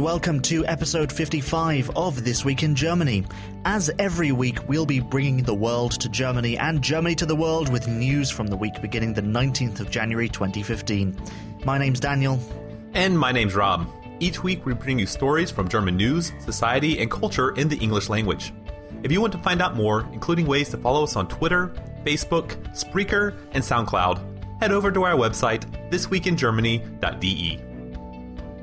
welcome to episode 55 of This Week in Germany. As every week, we'll be bringing the world to Germany and Germany to the world with news from the week beginning the 19th of January 2015. My name's Daniel. And my name's Rob. Each week we bring you stories from German news, society, and culture in the English language. If you want to find out more, including ways to follow us on Twitter, Facebook, Spreaker, and SoundCloud, head over to our website, thisweekingermany.de.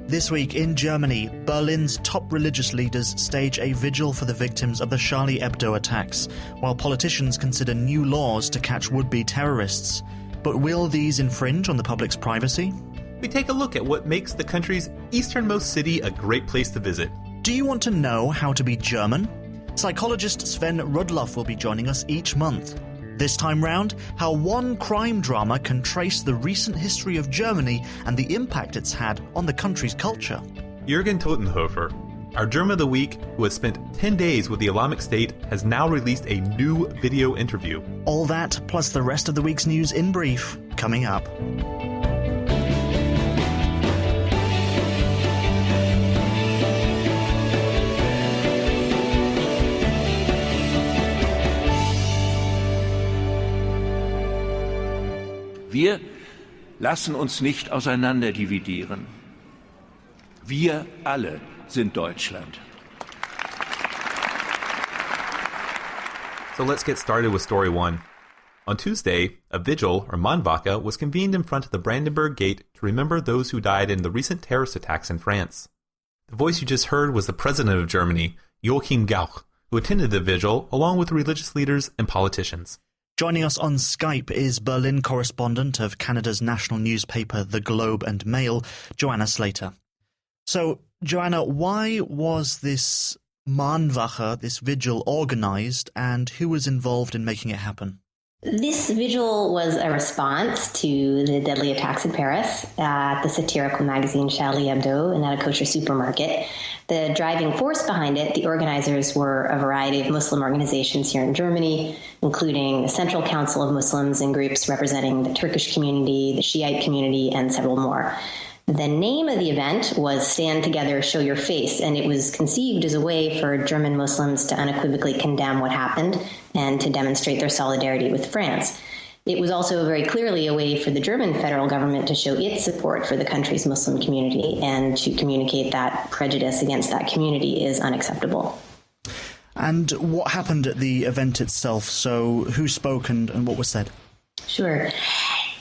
This week in Germany, Berlin's top religious leaders stage a vigil for the victims of the Charlie Hebdo attacks, while politicians consider new laws to catch would-be terrorists. But will these infringe on the public's privacy? We take a look at what makes the country's easternmost city a great place to visit. Do you want to know how to be German? Psychologist Sven Rudloff will be joining us each month. This time round, how one crime drama can trace the recent history of Germany and the impact it's had on the country's culture. Jürgen Todenhöfer, our German of the Week, who has spent 10 days with the Islamic State, has now released a new video interview. All that, plus the rest of the week's news in brief, coming up. Wir lassen uns nicht auseinanderdividieren. Wir alle sind Deutschland. So let's get started with story one. On Tuesday, a vigil, or Mahnwache, was convened in front of the Brandenburg Gate to remember those who died in the recent terrorist attacks in France. The voice you just heard was the President of Germany, Joachim Gauck, who attended the vigil along with religious leaders and politicians. Joining us on Skype is Berlin correspondent of Canada's national newspaper The Globe and Mail, Joanna Slater. So, Joanna, why was this Mahnwache, this vigil, organised, and who was involved in making it happen? This vigil was a response to the deadly attacks in Paris at the satirical magazine Charlie Hebdo and at a kosher supermarket. The driving force behind it, the organizers were a variety of Muslim organizations here in Germany, including the Central Council of Muslims and groups representing the Turkish community, the Shiite community, and several more. The name of the event was Stand Together, Show Your Face, and it was conceived as a way for German Muslims to unequivocally condemn what happened and to demonstrate their solidarity with France. It was also very clearly a way for the German federal government to show its support for the country's Muslim community and to communicate that prejudice against that community is unacceptable. And what happened at the event itself? So who spoke and what was said? Sure.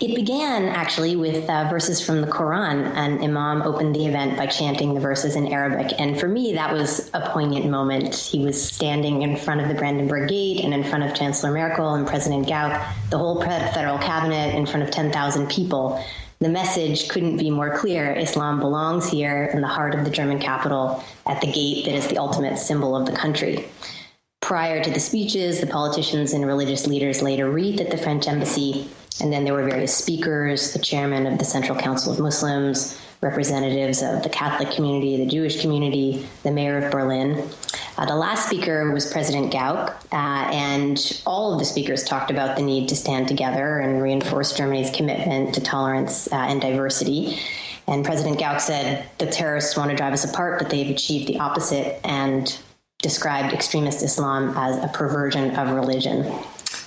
It began, actually, with verses from the Quran. An imam opened the event by chanting the verses in Arabic. And for me, that was a poignant moment. He was standing in front of the Brandenburg Gate and in front of Chancellor Merkel and President Gauck, the whole federal cabinet in front of 10,000 people. The message couldn't be more clear. Islam belongs here in the heart of the German capital, at the gate that is the ultimate symbol of the country. Prior to the speeches, the politicians and religious leaders laid a wreath at the French embassy, and then there were various speakers, the chairman of the Central Council of Muslims, representatives of the Catholic community, the Jewish community, the mayor of Berlin. The last speaker was President Gauck, and all of the speakers talked about the need to stand together and reinforce Germany's commitment to tolerance and diversity. And President Gauck said, the terrorists want to drive us apart, but they've achieved the opposite, and described extremist Islam as a perversion of religion.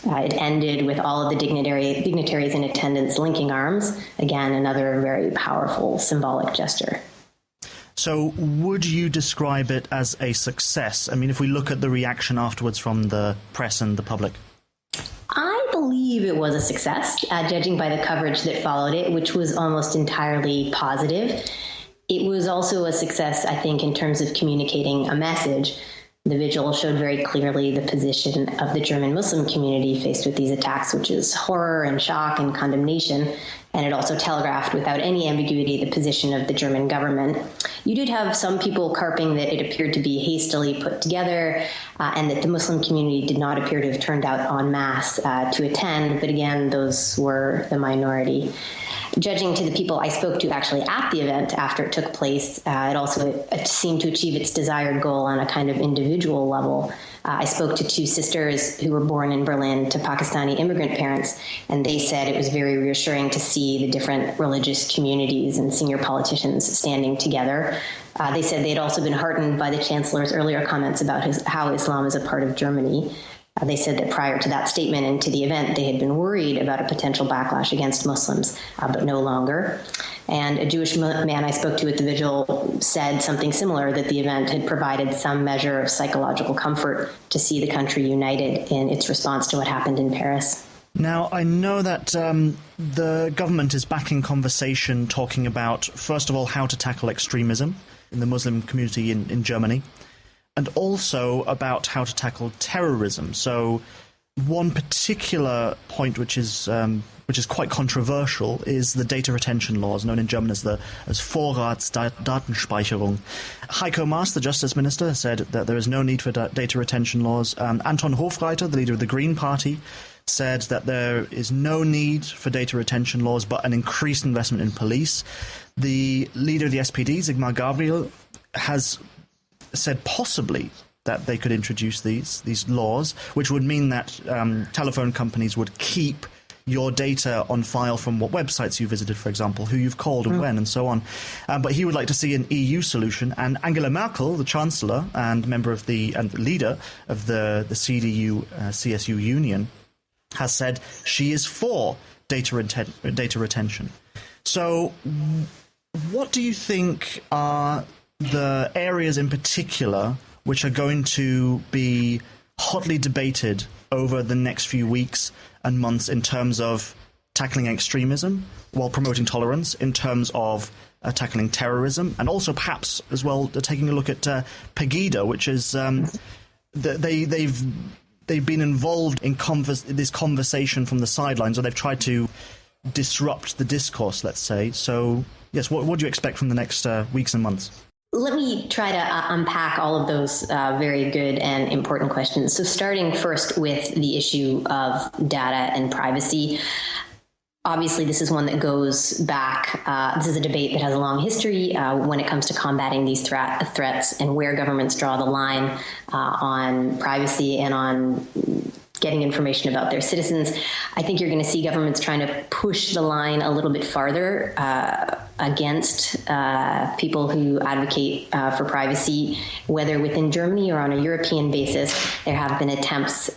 It ended with all of the dignitaries in attendance linking arms. Again, another very powerful symbolic gesture. So would you describe it as a success? I mean, if we look at the reaction afterwards from the press and the public. I believe it was a success, judging by the coverage that followed it, which was almost entirely positive. It was also a success, I think, in terms of communicating a message. The vigil showed very clearly the position of the German Muslim community faced with these attacks, which is horror and shock and condemnation. And it also telegraphed without any ambiguity the position of the German government. You did have some people carping that it appeared to be hastily put together and that the Muslim community did not appear to have turned out en masse to attend. But again, those were the minority. Judging to the people I spoke to actually at the event after it took place, it also seemed to achieve its desired goal on a kind of individual level. I spoke to two sisters who were born in Berlin to Pakistani immigrant parents, and they said it was very reassuring to see the different religious communities and senior politicians standing together. They said they'd also been heartened by the Chancellor's earlier comments about how Islam is a part of Germany. They said that prior to that statement and to the event, they had been worried about a potential backlash against Muslims, but no longer. And a Jewish man I spoke to at the vigil said something similar, that the event had provided some measure of psychological comfort to see the country united in its response to what happened in Paris. Now, I know that the government is back in conversation talking about, first of all, how to tackle extremism in the Muslim community in Germany, and also about how to tackle terrorism. So one particular point which is quite controversial is the data retention laws, known in German as Vorratsdatenspeicherung. Heiko Maas, the Justice Minister, said that there is no need for data retention laws. Anton Hofreiter, the leader of the Green Party, said that there is no need for data retention laws, but an increased investment in police. The leader of the SPD, Sigmar Gabriel, has said possibly that they could introduce these laws, which would mean that telephone companies would keep your data on file from what websites you visited, for example, who you've called and when, and so on. But he would like to see an EU solution. And Angela Merkel, the Chancellor and member of and leader of the CDU-CSU union, has said she is for data retention. So what do you think are the areas in particular which are going to be hotly debated over the next few weeks and months in terms of tackling extremism while promoting tolerance, in terms of tackling terrorism, and also perhaps as well taking a look at Pegida, which is they've been involved in this conversation from the sidelines, or they've tried to disrupt the discourse, let's say. So yes, what do you expect from the next weeks and months? Let me try to unpack all of those very good and important questions. So starting first with the issue of data and privacy. Obviously, this is one that goes back. This is a debate that has a long history when it comes to combating these threats and where governments draw the line on privacy and on getting information about their citizens. I think you're going to see governments trying to push the line a little bit farther against people who advocate for privacy, whether within Germany or on a European basis. There have been attempts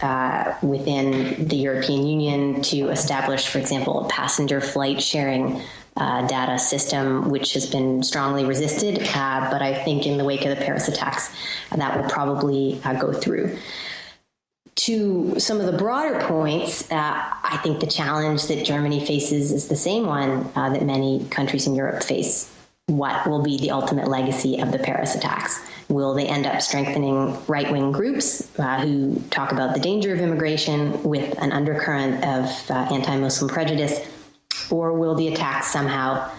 within the European Union to establish, for example, a passenger flight sharing data system, which has been strongly resisted. But I think in the wake of the Paris attacks, that will probably go through. To some of the broader points, I think the challenge that Germany faces is the same one that many countries in Europe face. What will be the ultimate legacy of the Paris attacks? Will they end up strengthening right-wing groups who talk about the danger of immigration with an undercurrent of anti-Muslim prejudice? Or will the attacks somehow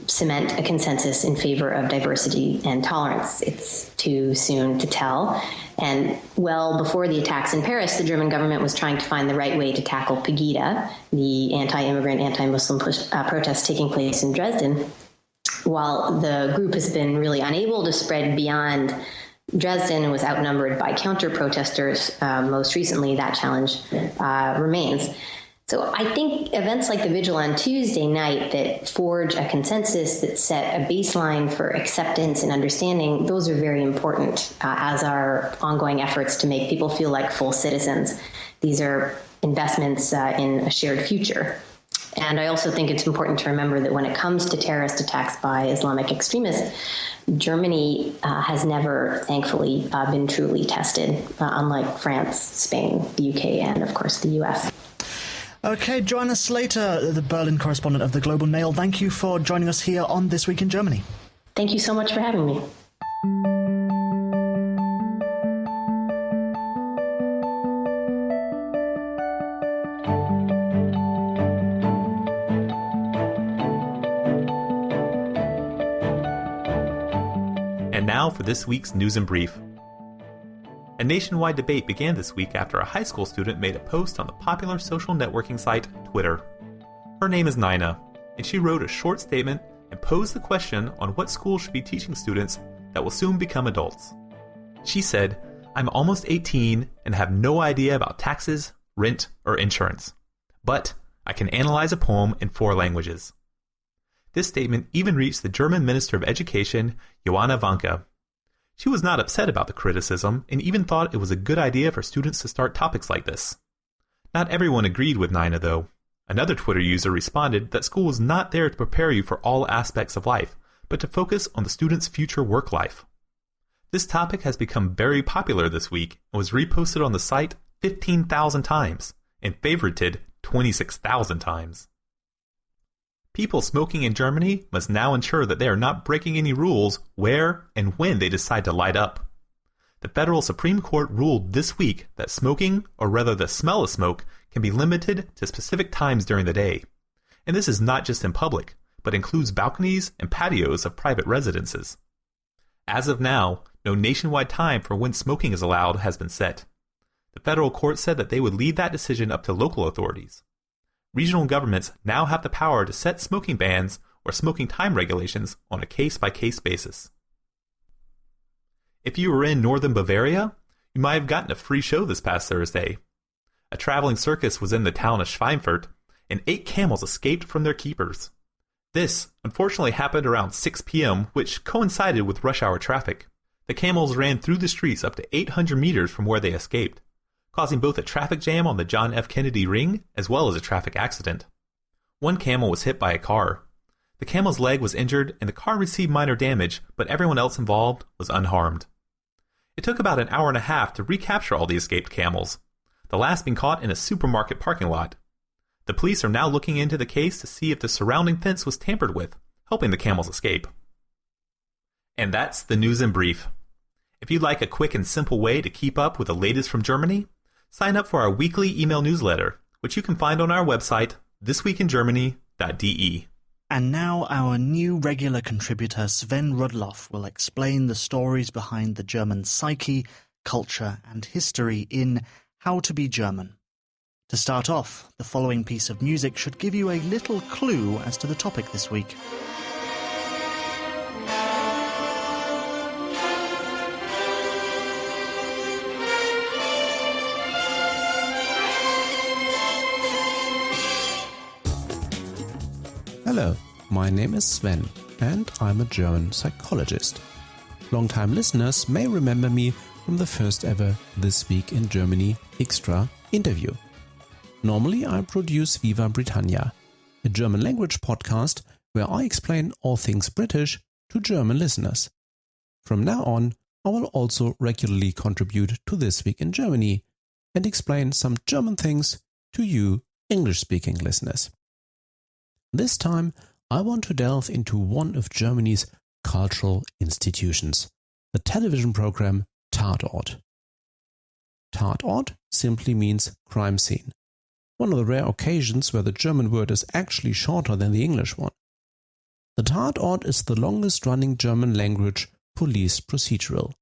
cement a consensus in favor of diversity and tolerance? It's too soon to tell. And well before the attacks in Paris, the German government was trying to find the right way to tackle Pegida, the anti-immigrant, anti-Muslim protests taking place in Dresden. While the group has been really unable to spread beyond Dresden and was outnumbered by counter-protesters most recently, that challenge remains. So I think events like the vigil on Tuesday night that forge a consensus, that set a baseline for acceptance and understanding, those are very important, as are ongoing efforts to make people feel like full citizens. These are investments in a shared future. And I also think it's important to remember that when it comes to terrorist attacks by Islamic extremists, Germany has never, thankfully, been truly tested, unlike France, Spain, the UK, and of course the US. Okay, Joanna Slater, the Berlin correspondent of the Globe and Mail, thank you for joining us here on This Week in Germany. Thank you so much for having me. And now for this week's News in Brief. A nationwide debate began this week after a high school student made a post on the popular social networking site Twitter. Her name is Nina, and she wrote a short statement and posed the question on what schools should be teaching students that will soon become adults. She said, I'm almost 18 and have no idea about taxes, rent, or insurance. But I can analyze a poem in 4 languages. This statement even reached the German Minister of Education, Johanna Wanke. She was not upset about the criticism and even thought it was a good idea for students to start topics like this. Not everyone agreed with Nina, though. Another Twitter user responded that school was not there to prepare you for all aspects of life, but to focus on the student's future work life. This topic has become very popular this week and was reposted on the site 15,000 times and favorited 26,000 times. People smoking in Germany must now ensure that they are not breaking any rules where and when they decide to light up. The Federal Supreme Court ruled this week that smoking, or rather the smell of smoke, can be limited to specific times during the day. And this is not just in public, but includes balconies and patios of private residences. As of now, no nationwide time for when smoking is allowed has been set. The federal court said that they would leave that decision up to local authorities. Regional governments now have the power to set smoking bans or smoking time regulations on a case-by-case basis. If you were in northern Bavaria, you might have gotten a free show this past Thursday. A traveling circus was in the town of Schweinfurt, and 8 camels escaped from their keepers. This, unfortunately, happened around 6 p.m., which coincided with rush hour traffic. The camels ran through the streets up to 800 meters from where they escaped, causing both a traffic jam on the John F. Kennedy Ring as well as a traffic accident. One camel was hit by a car. The camel's leg was injured and the car received minor damage, but everyone else involved was unharmed. It took about an hour and a half to recapture all the escaped camels, the last being caught in a supermarket parking lot. The police are now looking into the case to see if the surrounding fence was tampered with, helping the camels escape. And that's the news in brief. If you'd like a quick and simple way to keep up with the latest from Germany, sign up for our weekly email newsletter, which you can find on our website, thisweekingermany.de. And now our new regular contributor Sven Rudloff will explain the stories behind the German psyche, culture and history in How to Be German. To start off, the following piece of music should give you a little clue as to the topic this week. Hello, my name is Sven and I'm a German psychologist. Long-time listeners may remember me from the first ever This Week in Germany Extra interview. Normally I produce Viva Britannia, a German language podcast where I explain all things British to German listeners. From now on, I will also regularly contribute to This Week in Germany and explain some German things to you English-speaking listeners. This time, I want to delve into one of Germany's cultural institutions, the television program Tatort. Tatort simply means crime scene, one of the rare occasions where the German word is actually shorter than the English one. The Tatort is the longest-running German language police procedural.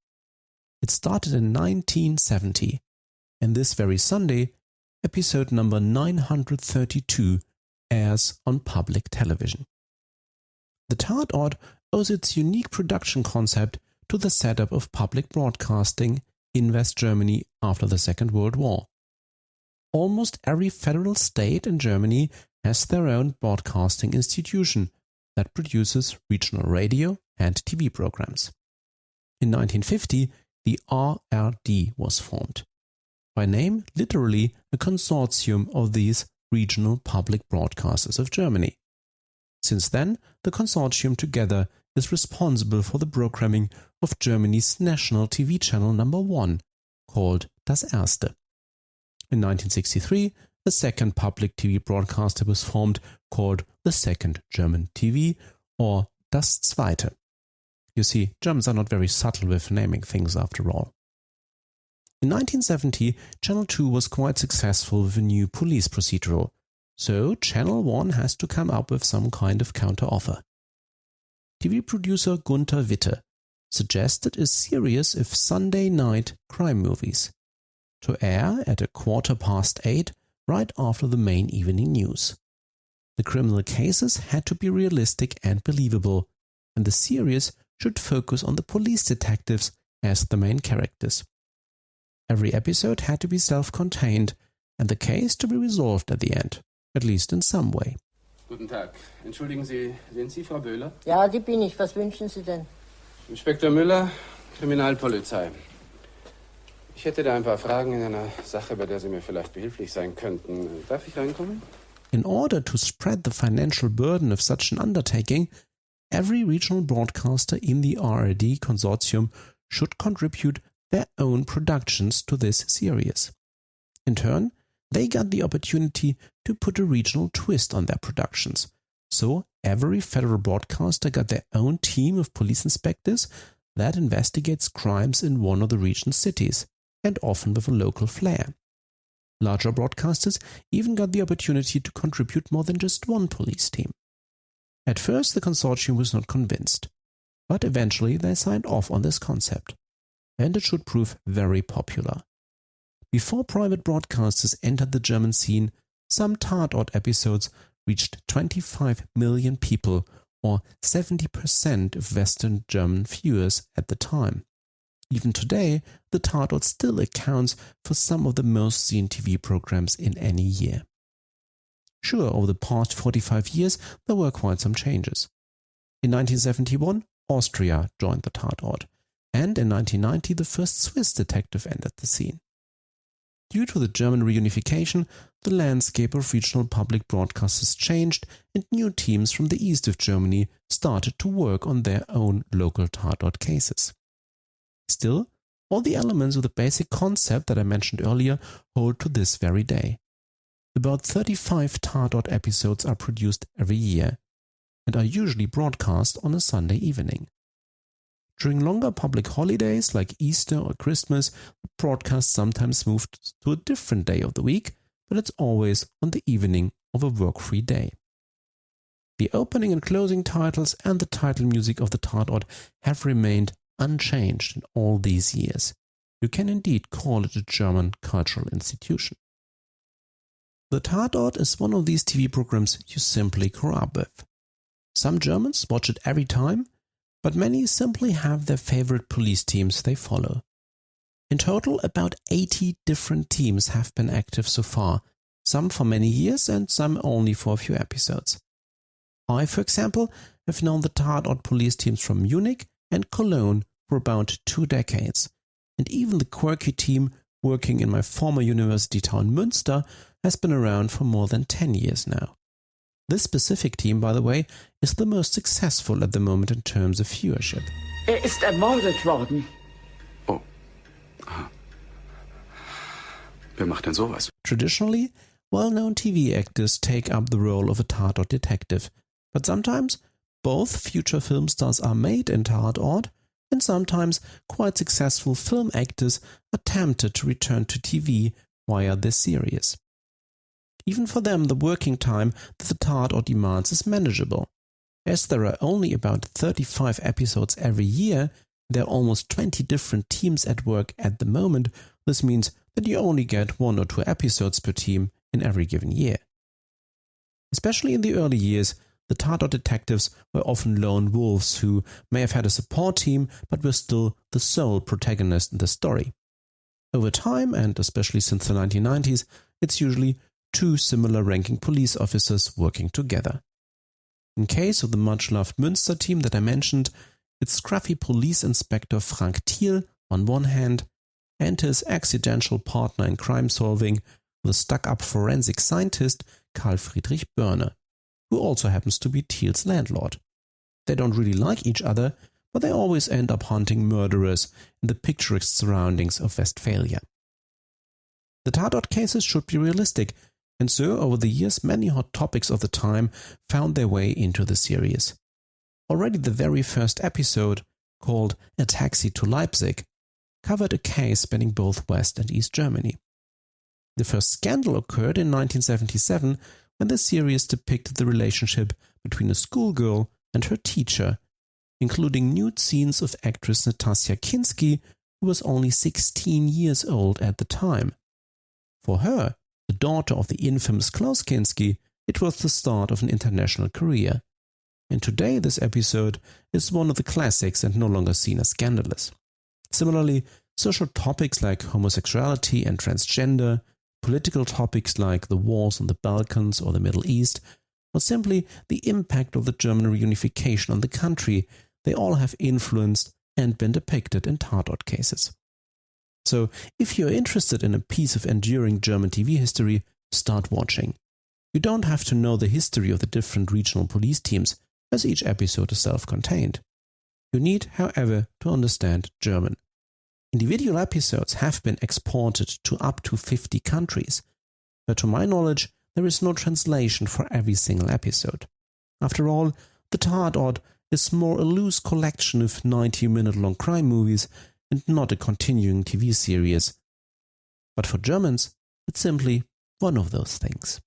It started in 1970, and this very Sunday, episode number 932 airs on public television. The Tatort owes its unique production concept to the setup of public broadcasting in West Germany after the Second World War. Almost every federal state in Germany has their own broadcasting institution that produces regional radio and TV programs. In 1950, the ARD was formed. By name, literally a consortium of these regional public broadcasters of Germany. Since then, the consortium together is responsible for the programming of Germany's national TV channel number 1, called Das Erste. In 1963, a second public TV broadcaster was formed, called the Second German TV, or Das Zweite. You see, Germans are not very subtle with naming things after all. In 1970, Channel 2 was quite successful with a new police procedural, so Channel 1 has to come up with some kind of counter-offer. TV producer Gunther Witte suggested a series of Sunday night crime movies to air at 8:15 right after the main evening news. The criminal cases had to be realistic and believable, and the series should focus on the police detectives as the main characters. Every episode had to be self-contained and the case to be resolved at the end, at least in some way. Guten Tag. Entschuldigen Sie, sind Sie Frau Böhler? Ja, die bin ich. Was wünschen Sie denn? Inspektor Müller, Kriminalpolizei. Ich hätte da ein paar Fragen in einer Sache, bei der Sie mir vielleicht behilflich sein könnten. Darf ich reinkommen? In order to spread the financial burden of such an undertaking, every regional broadcaster in the ARD consortium should contribute their own productions to this series. In turn, they got the opportunity to put a regional twist on their productions. So every federal broadcaster got their own team of police inspectors that investigates crimes in one of the region's cities, and often with a local flair. Larger broadcasters even got the opportunity to contribute more than just one police team. At first, the consortium was not convinced, but eventually they signed off on this concept, and it should prove very popular. Before private broadcasters entered the German scene, some Tatort episodes reached 25 million people, or 70% of Western German viewers at the time. Even today, the Tatort still accounts for some of the most seen TV programs in any year. Sure, over the past 45 years, there were quite some changes. In 1971, Austria joined the Tatort, and in 1990, the first Swiss detective entered the scene. Due to the German reunification, the landscape of regional public broadcasters changed, and new teams from the east of Germany started to work on their own local Tatort cases. Still, all the elements of the basic concept that I mentioned earlier hold to this very day. About 35 Tatort episodes are produced every year, and are usually broadcast on a Sunday evening. During longer public holidays like Easter or Christmas, the broadcast sometimes moved to a different day of the week, but it's always on the evening of a work-free day. The opening and closing titles and the title music of the Tatort have remained unchanged in all these years. You can indeed call it a German cultural institution. The Tatort is one of these TV programs you simply grow up with. Some Germans watch it every time, but many simply have their favorite police teams they follow. In total, about 80 different teams have been active so far, some for many years and some only for a few episodes. I, for example, have known the Tatort police teams from Munich and Cologne for about 2 decades, and even the quirky team working in my former university town Münster has been around for more than 10 years now. This specific team, by the way, is the most successful at the moment in terms of viewership. Ist ermordet worden. Oh. Aha. Wer macht denn sowas? Traditionally, well-known TV actors take up the role of a Tatort detective, but sometimes both future film stars are made in Tatort, and sometimes quite successful film actors are tempted to return to TV via this series. Even for them, the working time that the Tatort demands is manageable. As there are only about 35 episodes every year, there are almost 20 different teams at work at the moment. This means that you only get 1 or 2 episodes per team in every given year. Especially in the early years, the Tatort detectives were often lone wolves who may have had a support team but were still the sole protagonist in the story. Over time, and especially since the 1990s, it's usually 2 similar ranking police officers working together. In case of the much-loved Münster team that I mentioned, it's scruffy police inspector Frank Thiel on one hand and his accidental partner in crime-solving, the stuck-up forensic scientist Karl Friedrich Börne, who also happens to be Thiel's landlord. They don't really like each other, but they always end up hunting murderers in the picturesque surroundings of Westphalia. The Tatort cases should be realistic, and so over the years many hot topics of the time found their way into the series. Already the very first episode, called A Taxi to Leipzig, covered a case spanning both West and East Germany. The first scandal occurred in 1977 when the series depicted the relationship between a schoolgirl and her teacher, including nude scenes of actress Natasja Kinski, who was only 16 years old at the time. For her, the daughter of the infamous Klaus Kinski, it was the start of an international career. And today this episode is one of the classics and no longer seen as scandalous. Similarly, social topics like homosexuality and transgender, political topics like the wars on the Balkans or the Middle East, or simply the impact of the German reunification on the country, they all have influenced and been depicted in Tatort cases. So, if you're interested in a piece of enduring German TV history, start watching. You don't have to know the history of the different regional police teams, as each episode is self-contained. You need, however, to understand German. Individual episodes have been exported to up to 50 countries, but to my knowledge, there is no translation for every single episode. After all, the Tatort is more a loose collection of 90-minute-long crime movies and not a continuing TV series. But for Germans, it's simply one of those things.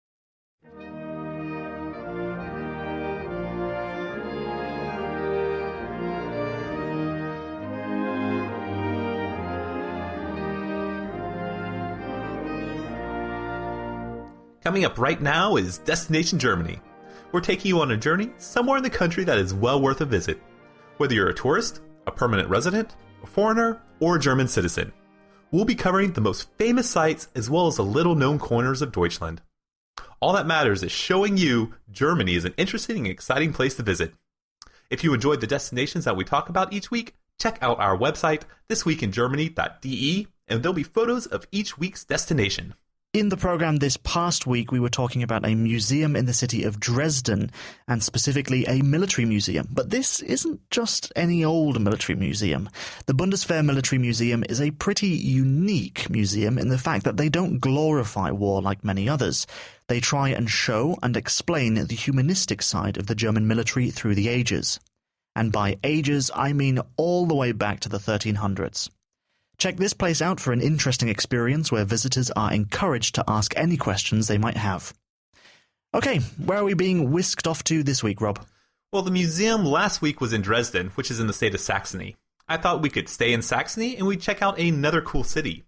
Coming up right now is Destination Germany. We're taking you on a journey somewhere in the country that is well worth a visit. Whether you're a tourist, a permanent resident, a foreigner, or a German citizen, we'll be covering the most famous sites as well as the little-known corners of Deutschland. All that matters is showing you Germany is an interesting and exciting place to visit. If you enjoyed the destinations that we talk about each week, check out our website, thisweekingermany.de, and there'll be photos of each week's destination. In the program this past week, we were talking about a museum in the city of Dresden, and specifically a military museum. But this isn't just any old military museum. The Bundeswehr Military Museum is a pretty unique museum in the fact that they don't glorify war like many others. They try and show and explain the humanistic side of the German military through the ages. And by ages, I mean all the way back to the 1300s. Check this place out for an interesting experience where visitors are encouraged to ask any questions they might have. Okay, where are we being whisked off to this week, Rob? Well, the museum last week was in Dresden, which is in the state of Saxony. I thought we could stay in Saxony and we'd check out another cool city.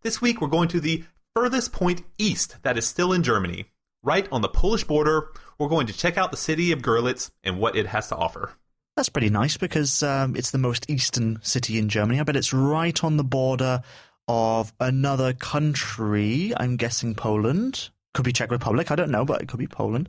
This week we're going to the furthest point east that is still in Germany. Right on the Polish border, we're going to check out the city of Görlitz and what it has to offer. That's pretty nice because it's the most eastern city in Germany. I bet it's right on the border of another country. I'm guessing Poland. Could be Czech Republic. I don't know, but it could be Poland.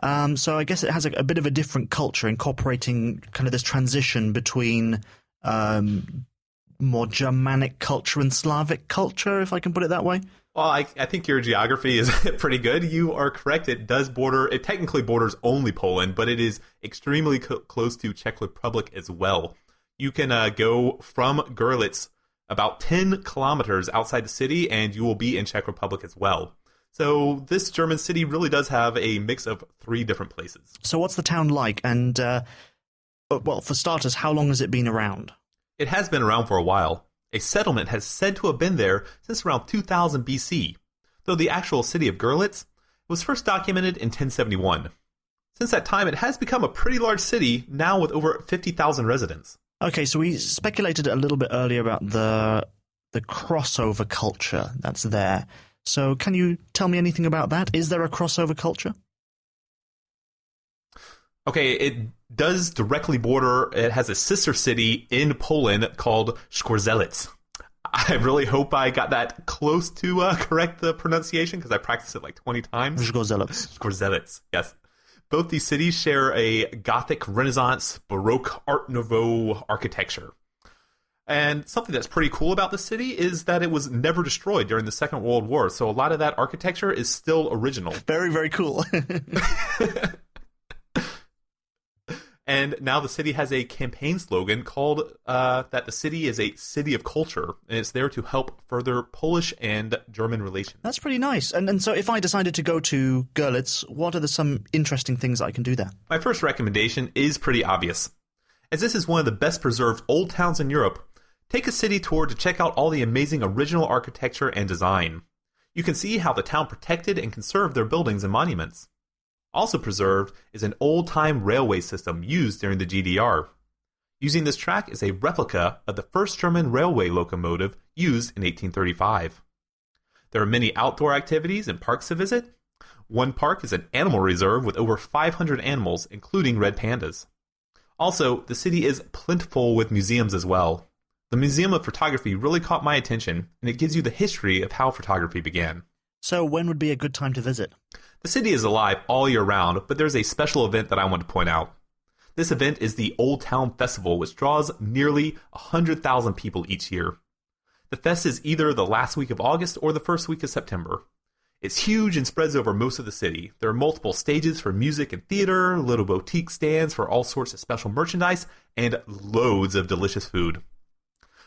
So I guess it has a bit of a different culture, incorporating kind of this transition between more Germanic culture and Slavic culture, if I can put it that way. Well, I think your geography is pretty good. You are correct. It technically borders only Poland, but it is extremely close to Czech Republic as well. You can go from Görlitz about 10 kilometers outside the city, and you will be in Czech Republic as well. So this German city really does have a mix of 3 different places. So what's the town like? And, well, for starters, how long has it been around? It has been around for a while. A settlement has said to have been there since around 2000 BC, though the actual city of Görlitz was first documented in 1071. Since that time, it has become a pretty large city, now with over 50,000 residents. Okay, so we speculated a little bit earlier about the crossover culture that's there. So can you tell me anything about that? Is there a crossover culture? Okay, it does directly border, it has a sister city in Poland called Spreaker. I really hope I got that close to correct the pronunciation because I practiced it like 20 times. Spreaker, yes. Both these cities share a Gothic, Renaissance, Baroque, Art Nouveau architecture. And something that's pretty cool about the city is that it was never destroyed during the Second World War, so a lot of that architecture is still original. Very, very cool. And now the city has a campaign slogan called that the city is a city of culture, and it's there to help further Polish and German relations. That's pretty nice. And so if I decided to go to Görlitz, what are some interesting things I can do there? My first recommendation is pretty obvious. As this is one of the best preserved old towns in Europe, take a city tour to check out all the amazing original architecture and design. You can see how the town protected and conserved their buildings and monuments. Also preserved is an old-time railway system used during the GDR. Using this track is a replica of the first German railway locomotive used in 1835. There are many outdoor activities and parks to visit. One park is an animal reserve with over 500 animals, including red pandas. Also, the city is plentiful with museums as well. The Museum of Photography really caught my attention, and it gives you the history of how photography began. So when would be a good time to visit? The city is alive all year round, but there's a special event that I want to point out. This event is the Old Town Festival, which draws nearly 100,000 people each year. The fest is either the last week of August or the first week of September. It's huge and spreads over most of the city. There are multiple stages for music and theater, little boutique stands for all sorts of special merchandise, and loads of delicious food.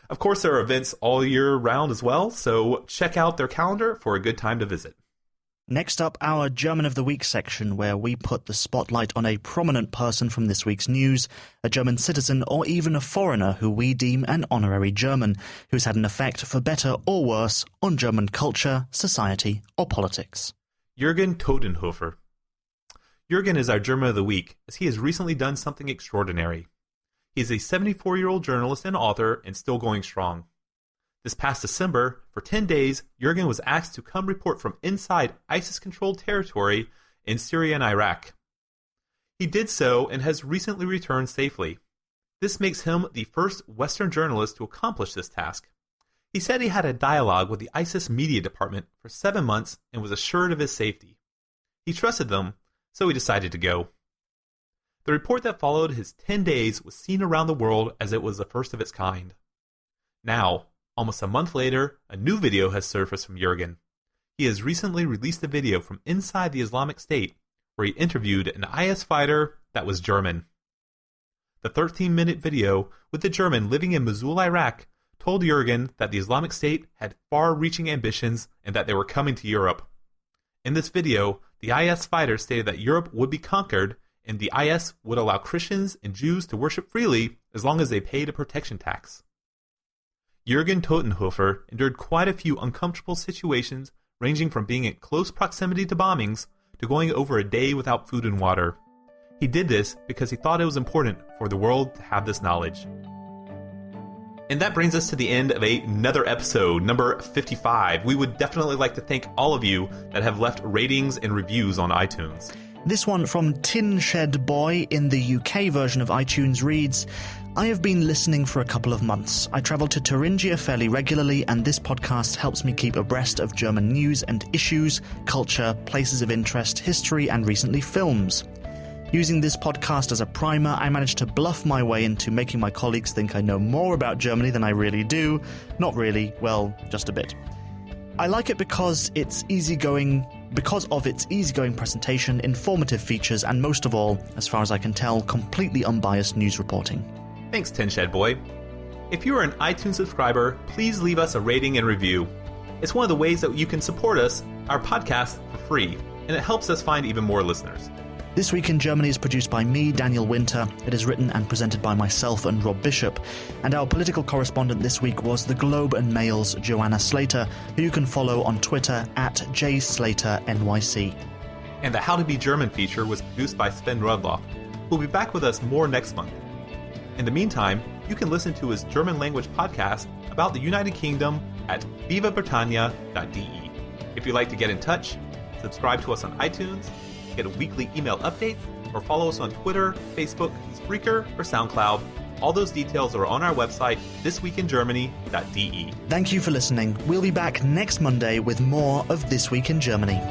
Of course, there are events all year round as well, so check out their calendar for a good time to visit. Next up, our German of the Week section, where we put the spotlight on a prominent person from this week's news, a German citizen or even a foreigner who we deem an honorary German, who's had an effect, for better or worse, on German culture, society or politics. Jürgen Todenhöfer. Jürgen is our German of the Week, as he has recently done something extraordinary. He is a 74-year-old journalist and author, and still going strong. This past December, for 10 days, Jürgen was asked to come report from inside ISIS-controlled territory in Syria and Iraq. He did so and has recently returned safely. This makes him the first Western journalist to accomplish this task. He said he had a dialogue with the ISIS media department for 7 months and was assured of his safety. He trusted them, so he decided to go. The report that followed his 10 days was seen around the world as it was the first of its kind. Now, almost a month later, a new video has surfaced from Jürgen. He has recently released a video from inside the Islamic State where he interviewed an IS fighter that was German. The 13-minute video with the German living in Mosul, Iraq, told Jürgen that the Islamic State had far-reaching ambitions and that they were coming to Europe. In this video, the IS fighter stated that Europe would be conquered and the IS would allow Christians and Jews to worship freely as long as they paid a protection tax. Jürgen Todenhöfer endured quite a few uncomfortable situations, ranging from being in close proximity to bombings to going over a day without food and water. He did this because he thought it was important for the world to have this knowledge. And that brings us to the end of another episode, number 55. We would definitely like to thank all of you that have left ratings and reviews on iTunes. This one from Tin Shed Boy in the UK version of iTunes reads, I have been listening for a couple of months. I travel to Thuringia fairly regularly, and this podcast helps me keep abreast of German news and issues, culture, places of interest, history, and recently films. Using this podcast as a primer, I managed to bluff my way into making my colleagues think I know more about Germany than I really do. Not really, well, just a bit. I like it because of its easygoing presentation, informative features, and most of all, as far as I can tell, completely unbiased news reporting. Thanks, Tin Shed Boy. If you are an iTunes subscriber, please leave us a rating and review. It's one of the ways that you can support us, our podcast, for free, and it helps us find even more listeners. This Week in Germany is produced by me, Daniel Winter. It is written and presented by myself and Rob Bishop. And our political correspondent this week was the Globe and Mail's Joanna Slater, who you can follow on Twitter at JSlaterNYC. And the How to Be German feature was produced by Sven Rudloff, who will be back with us more next month. In the meantime, you can listen to his German language podcast about the United Kingdom at vivabritannia.de. If you'd like to get in touch, subscribe to us on iTunes, get a weekly email update, or follow us on Twitter, Facebook, Spreaker, or SoundCloud. All those details are on our website, thisweekingermany.de. Thank you for listening. We'll be back next Monday with more of This Week in Germany.